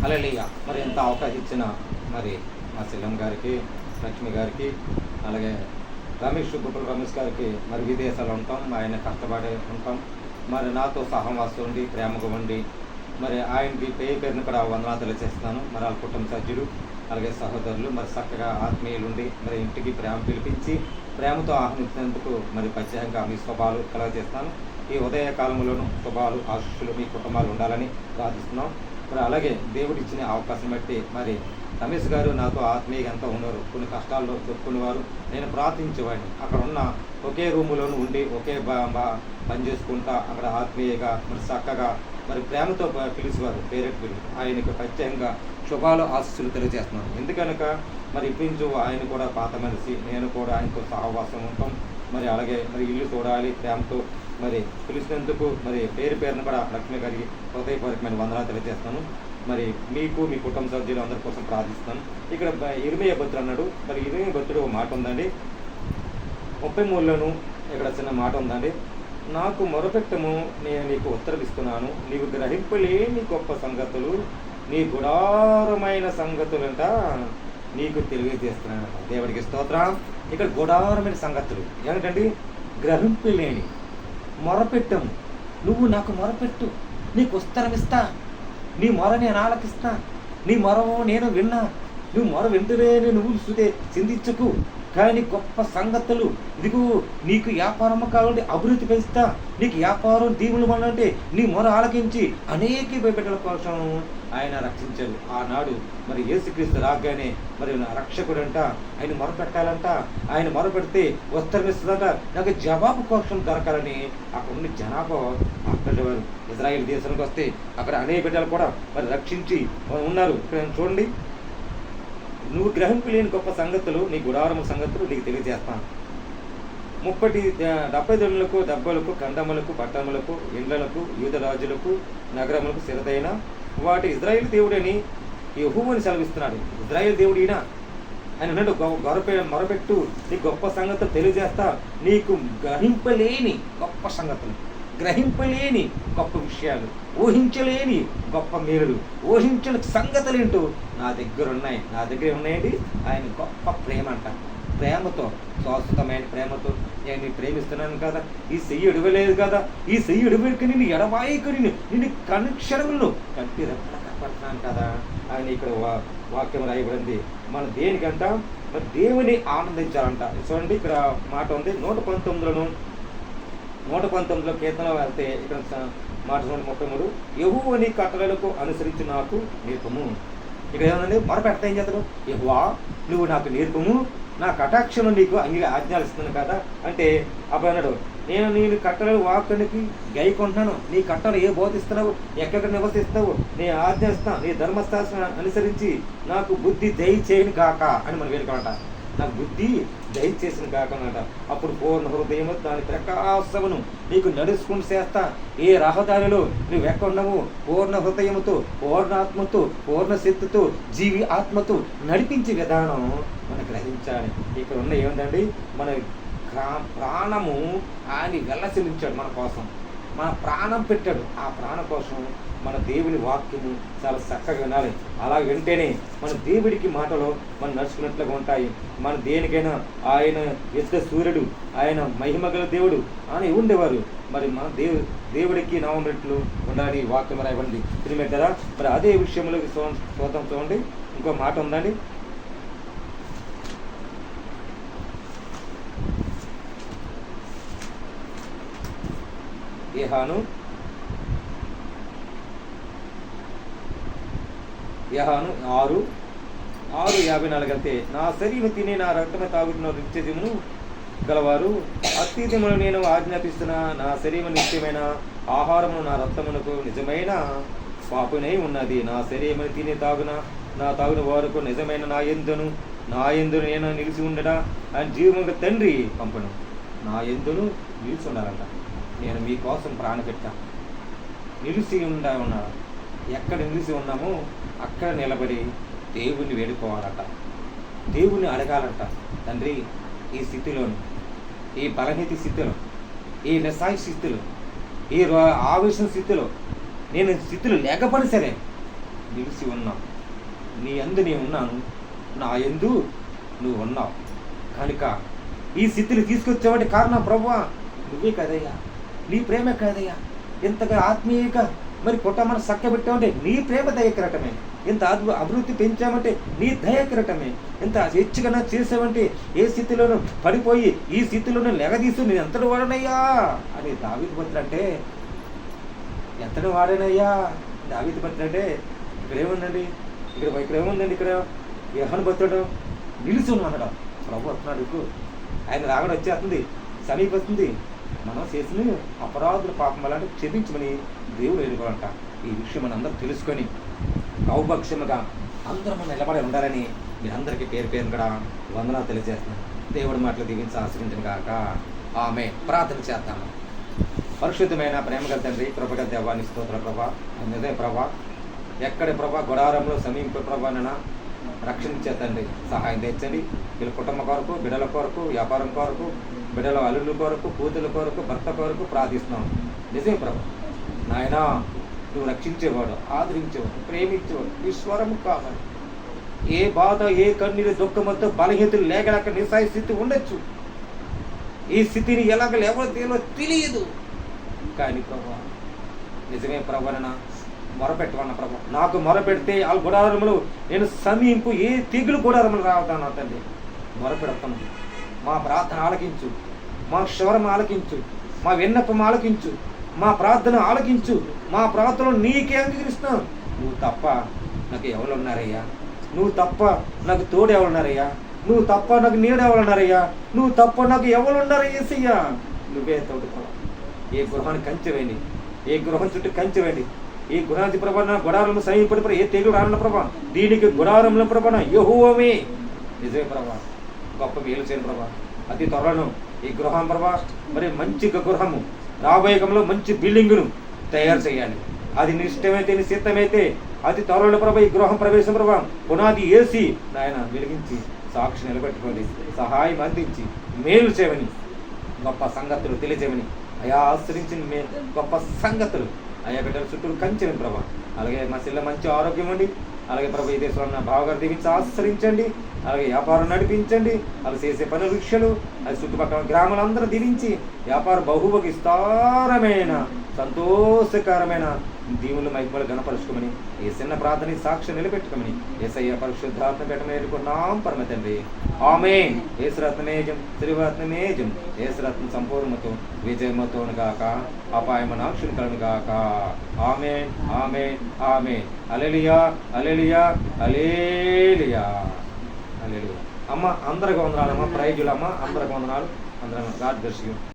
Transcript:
హల్లెలూయా. మరి ఎంత అవకాశం ఇచ్చిన మరి మా సెల్లం గారికి, లక్ష్మి గారికి, అలాగే గుబ్బుల రమేష్ గారికి మరి విదేశాలు ఉంటాం, ఆయన కష్టపడి ఉంటాం. మరి నాతో సహవాసం ఉండి ప్రేమగా ఉండి మరి ఆయనకి పేరుని కూడా వందనాలు తెలియజేస్తున్నాను. మరి వాళ్ళ కుటుంబ సభ్యులు అలాగే సహోదరులు మరి చక్కగా ఆత్మీయులు ఉండి మరి ఇంటికి ప్రేమ పిలిపించి ప్రేమతో ఆహ్వానించినందుకు మరి ప్రత్యేకంగా మీ శుభాలు కలగజేస్తాను. ఈ ఉదయ కాలంలోనూ శుభాలు ఆశీస్సులు మీ కుటుంబాలు ఉండాలని ప్రార్థిస్తున్నాం. మరి అలాగే దేవుడు ఇచ్చిన అవకాశం బట్టి మరి రమేష్ గారు నాతో ఆత్మీయంగా ఎంతో ఉన్నారు. కొన్ని కష్టాల్లో చెప్పుకునేవారు, నేను ప్రార్థించేవాడిని. అక్కడ ఉన్న ఒకే రూములోనూ ఉండి ఒకే పని చేసుకుంటా అక్కడ ఆత్మీయంగా మరి చక్కగా మరి ప్రేమతో పిలిచేవారు, పేరెట్ పిలుపు. ఆయనకు ప్రత్యేకంగా శుభాలు ఆశీస్సులు తెలియజేస్తున్నాను. ఎందుకనక మరి ఇప్పించు ఆయన కూడా పాత మనిషి, నేను కూడా ఆయనతో సహవాసం ఉంటాం. మరి అలాగే మరి ఇల్లు చూడాలి ప్రేమతో మరి పిలిచినందుకు మరి పేరును కూడా లక్ష్మి గారికి హృదయపూర్వకమైన వందనాలు తెలియజేస్తాను. మరి మీకు మీ కుటుంబ సభ్యులు అందరి కోసం ప్రార్థిస్తాను. ఇక్కడ ఇర్మీయా భక్తుడు అన్నాడు. మరి ఇర్మీయా భక్తుడు ఒక మాట ఉందండి, 33లోను ఇక్కడ చిన్న మాట ఉందండి. నాకు మొరపెట్టము, నేను నీకు ఉత్తరమిస్తున్నాను, నీవు గ్రహింపలేని గొప్ప సంగతులు, నీ గుడారమైన సంగతులంట నీకు తెలియజేస్తున్నాను. దేవుడికి స్తోత్రం. ఇక్కడ గుడారమైన సంగతులు ఏమిటండి? గ్రహింపలేని. మొరపెట్టము, నువ్వు నాకు మొరపెట్టు, నీకు ఉత్తరమిస్తా, నీ మొర నేను ఆలకిస్తా, నీ మొర నేను విన్నా, నువ్వు మొర వింటనే నువ్వు చిందించకు, కానీ గొప్ప సంగతులు ఇదిగో నీకు వ్యాపారము కావాలంటే అభివృద్ధి పెంచుతా, నీకు వ్యాపారం దీవులు అంటే నీ మొర ఆలకించి అనేక బిడ్డల కోసం ఆయన రక్షించారు. ఆనాడు మరి యేసుక్రీస్తు రాగానే మరి రక్షకుడంట ఆయన మొరపెట్టాలంట. ఆయన మొరపెడితే వస్త్రమిస్తుందంట. నాకు జవాబు కోసం దొరకాలని అక్కడ ఉన్న జనాభా అక్కడ ఇజ్రాయేల్ దేశానికి వస్తే అక్కడ అనేక బిడ్డలు కూడా మరి రక్షించి ఉన్నారు. ఇక్కడ చూడండి, నువ్వు గ్రహింపులేని గొప్ప సంగతులు, నీ గుడారము సంగతులు నీకు తెలియజేస్తాను. 70 దొడ్లకు, దెబ్బలకు, కందములకు, పట్టణములకు, ఇండ్లకు, యూద రాజులకు, నగరములకు సిరదైన వాటి ఇజ్రాయేల్ దేవుడని యెహోవాను సెలవిస్తున్నాడు. ఇజ్రాయేల్ దేవుడు ఈయన. ఆయన అన్నాడు, మొరపెట్టు, నీ గొప్ప సంగతులు తెలియజేస్తా, నీకు గ్రహింపలేని గొప్ప సంగతులు, గ్రహింపలేని గొప్ప విషయాలు, ఊహించలేని గొప్ప మేలులు, ఊహించని సంగతులు ఏంటో నా దగ్గర ఉన్నాయి. నా దగ్గర ఉన్నాయండి. ఆయన గొప్ప ప్రేమ అంట. ప్రేమతో, శాశ్వతమైన ప్రేమతో నేను ప్రేమిస్తున్నాను కదా, ఈ చెయ్యి ఎడవలేదు కదా, ఈ చెయ్యి ఎడవకి నేను ఎడవాయికుని నిన్ను కనుక్షణంలో కట్టి రెప్పలా కాపాడుతున్నాను కదా ఆయన ఇక్కడ వాక్యం రాయబడింది. మన దేనికంట? మరి దేవుని ఆనందించాలంట. చూడండి, ఇక్కడ మాట ఉంది 119లో కీర్తన వెళ్తే ఇక్కడ మాట 33, యెహోవా నీ కట్టడలకు అనుసరించి నాకు నేర్పము. ఇక్కడ ఏమన్నా మొరపెడతా ఏం చేస్తాడు? యెహోవా నువ్వు నాకు నేర్పము, నా కటాక్షను నీకు ఆజ్ఞాలిస్తున్నాను కదా అంటే అప్పుడు అన్నాడు, నేను కట్టడలు వాక్కునికి గైకొంటున్నాను, నీ కట్టలు ఏ బోధిస్తున్నావు, ఎక్కడ నివసిస్తావు, నీ ఆజ్ఞాయిస్తాను, నీ ధర్మశాస్త్రం అనుసరించి నాకు బుద్ధి దయచేయను గాక అని మనం వేడుకోంట. నాకు బుద్ధి దయచేసిన కాకనట. అప్పుడు పూర్ణ హృదయము దాని ప్రకాశమును నీకు నడుచుకుంటూ చేస్తా. ఏ రహదారిలో నువ్వు ఎక్కడున్నావు పూర్ణ హృదయముతో, పూర్ణాత్మతో, పూర్ణ శక్తితో, జీవి ఆత్మతో నడిపించే విధానం మనం గ్రహించాలి. ఇక్కడ ఉన్న ఏమిటండి, మన ప్రాణము ఆయన వెల్లసిలించాడు మన కోసం, మన ప్రాణం పెట్టాడు. ఆ ప్రాణం కోసం మన దేవుని వాక్యము చాలా చక్కగా వినాలి. అలా వింటేనే మన దేవుడికి మాటలు మనం నడుచుకున్నట్లుగా ఉంటాయి. మన దేనికైనా ఆయన ఎదుట సూర్యుడు, ఆయన మహిమగల దేవుడు అని ఉండేవారు. మరి మన దేవుడికి నవమెట్లు ఉండాలి. వాక్యం రాయబండి తిరిగిపెట్టారా? మరి అదే విషయంలో చూద్దాం. చూడండి, ఇంకో మాట ఉందండి. యెహోను 6:54 అంతే, నా శరీరం తిని నా రక్తమే తాగుతున్న నిత్యజీవమును గలవారు అతీతమును నేను ఆజ్ఞాపిస్తున్నా, నా శరీరం నిత్యమైన ఆహారమును నా రక్తమునకు నిజమైన పాపునై ఉన్నది. నా శరీరమును తిని నా తాగున వారికి నిజమైన నా యందును నేను నిలిచి ఉండడా ఆయన జీవముగా తండ్రి పంపను. నా యందును నిలిచి ఉండాలంట. నేను మీకోసం ప్రాణపెట్టా, నిలిచి ఉన్నా. ఎక్కడ నిలిచి ఉన్నామో అక్కడ నిలబడి దేవుణ్ణి వేడుకోవాలట, దేవుణ్ణి అడగాలంట. తండ్రి, ఈ స్థితిలోను, ఈ బలహీన స్థితిలో, ఈ నిస్సాయ స్థితిలో, ఈ ఆవేశం స్థితిలో, నేను స్థితిలో లేకపోయినా సరే నిలిచి ఉన్నావు. నీ యందు నేను ఉన్నాను, నా యందు నువ్వు ఉన్నావు కనుక ఈ స్థితిని తీసుకొచ్చావంటే కారణం ప్రభువా నువ్వే కదయ్యా, నీ ప్రేమే కదయ్యా. ఇంతగా ఆత్మీయంగా మరి కుటుంబాన్ని చక్కబెట్టామంటే నీ ప్రేమ దయకరటమే. ఇంత అభివృద్ధి పెంచామంటే నీ దయకరటమే. ఇంత హెచ్చుగా చేసామంటే ఏ స్థితిలోనూ పడిపోయి ఈ స్థితిలోనూ లెగదీసు నేను ఎంతటి వాడనయ్యా అని దావీదు భక్తుడు అంటే, ఎంతటి వాడనయ్యా దావీదు భక్తుడు అంటే ఇక్కడ ఏముందండి, ఇక్కడ ఏముందండి, ఇక్కడ యోహాను భక్తుడు నిలిచి ఉన్నాడు. ప్రభు వస్తున్నాడు, ఆయన రావడం వచ్చేస్తుంది, సమీపిస్తుంది. మనం చేసిన అపరాధుల పాపం అలాంటి క్షమించమని దేవుడు ఎదుర్కోవాలంట. ఈ విషయం మనం అందరూ తెలుసుకొని కౌపక్షముగా అందరూ మనం నిలబడి ఉండాలని మీరందరికీ పేరు పేరు కూడా వందనాలు తెలియజేస్తున్నాను. దేవుడి మాటలు దీవించి ఆశ్రయించను గాక. ఆమె ప్రార్థన చేద్దాము. పరిశుద్ధమైన ప్రేమగల తండ్రి, కృపగల దేవాన్ని స్తోత్ర ప్రభా, అదే ప్రభా ఎక్కడ ప్రభా గుడారంలో సమీప ప్రభానైనా రక్షించే తండ్రి సహాయం తెచ్చండి. వీళ్ళ కుటుంబ కొరకు, బిడ్డల కొరకు, వ్యాపారం కొరకు, బిడ్డల అల్లుల కొరకు, కూతుల కొరకు, భర్త కొరకు ప్రార్థిస్తున్నాం. నిజమే ప్రభు నాయనా, నువ్వు రక్షించేవాడు, ఆదరించేవాడు, ప్రేమించేవాడు, ఈశ్వరము కావాలి. ఏ బాధ, ఏ కన్నీరు, దుఃఖంతో బలహీనతలు లేక నిస్సాయ స్థితి ఉండొచ్చు. ఈ స్థితిని ఎలాగ లేవో తెలియదు. కానీ ప్రభు నిజమే ప్రభాన మొరపెట్టవన్న ప్రభు, నాకు మొరపెడితే ఆ గుడారములు నేను సమీంపు ఏ తెగులు గుడారములు రావతాను తండ్రి. మొరపెడతాను, మా ప్రార్థన ఆలకించు, మా క్షవరం ఆలకించు, మా విన్నపం ఆలకించు, మా ప్రార్థన ఆలకించు. మా ప్రార్థనలు నీకే అంగీకరిస్తున్నాను. నువ్వు తప్ప నాకు ఎవరు ఉన్నారయ్యా, నువ్వు తప్ప నాకు తోడు ఎవరున్నారయ్యా, నువ్వు తప్ప నాకు నీడు ఎవరున్నారయ్యా, నువ్వు తప్ప నాకు ఎవరు ఉన్నారు యేసయ్యా, నువ్వే తోడు ప్రభా. ఏ గృహాన్ని కంచెవేయండి, ఏ గృహం చుట్టూ కంచెవేయండి. ఈ గుడారం ప్రభాన గుడారంలో సమీపడి ఏ తెగులు రానున్న ప్రభా, దీనికి గుడారంలో ప్రభాన యెహోవామే నిజమే ప్రభా, గొప్ప మేలు చేయను ప్రభా. అతి త్వరలో ఈ గృహం ప్రభా మరి మంచి గృహము రాబోయే కాలంలో మంచి బిల్డింగును తయారు చేయాలి. అది నీ ఇష్టమైతే, నీ సిద్ధమైతే అతి త్వరలో ప్రభా ఈ గృహం ప్రవేశం ప్రభా పునాది వేసి నాయన వెలిగించి సాక్షి నిలబెట్టుకోండి, సహాయం అందించి మేలు చేయమని, గొప్ప సంగతులు తెలియజేయమని అయా ఆశ్రయించిన గొప్ప సంగతులు అయ్యా బిడ్డల చుట్టూ కంచెని ప్రభా. అలాగే మా చెల్లె మంచి ఆరోగ్యం అండి. అలాగే ప్రభు ఈ దేశంలో ఉన్న బావగారు దీవించి ఆశ్రయించండి. అలాగే వ్యాపారం నడిపించండి. అలా చేసే పనుల విషయాలు అది చుట్టుపక్కల గ్రామాలందరూ దీవించి వ్యాపార బహుభగిస్తారమైన సంతోషకరమైన దీవులు మహిమలు గణపరుచుకోమని ఈ చిన్న ప్రార్థన సాక్ష్యం నిలబెట్టుకోమని యేసయ్య పరిశుద్ధాత్మ పెట్టమని ఎదుర్కొన్నాం పరమ తండ్రి. ఆమేన్. యేసురత్నమేజం శ్రీరత్నమేజం యేసురత్న సంపూర్ణతో విజయమతోను గాక, అపాయమనాక్షుని కలను గాక. ఆమేన్ ఆమేన్ ఆమేన్. హల్లెలూయా హల్లెలూయా హల్లెలూయా హల్లెలూయా. అమ్మ అందరికి వందనాలమ్మ, ప్రైజులమ్మ అందరికి వందనాలు. అందరం గాడ్ బ్లెస్ యు.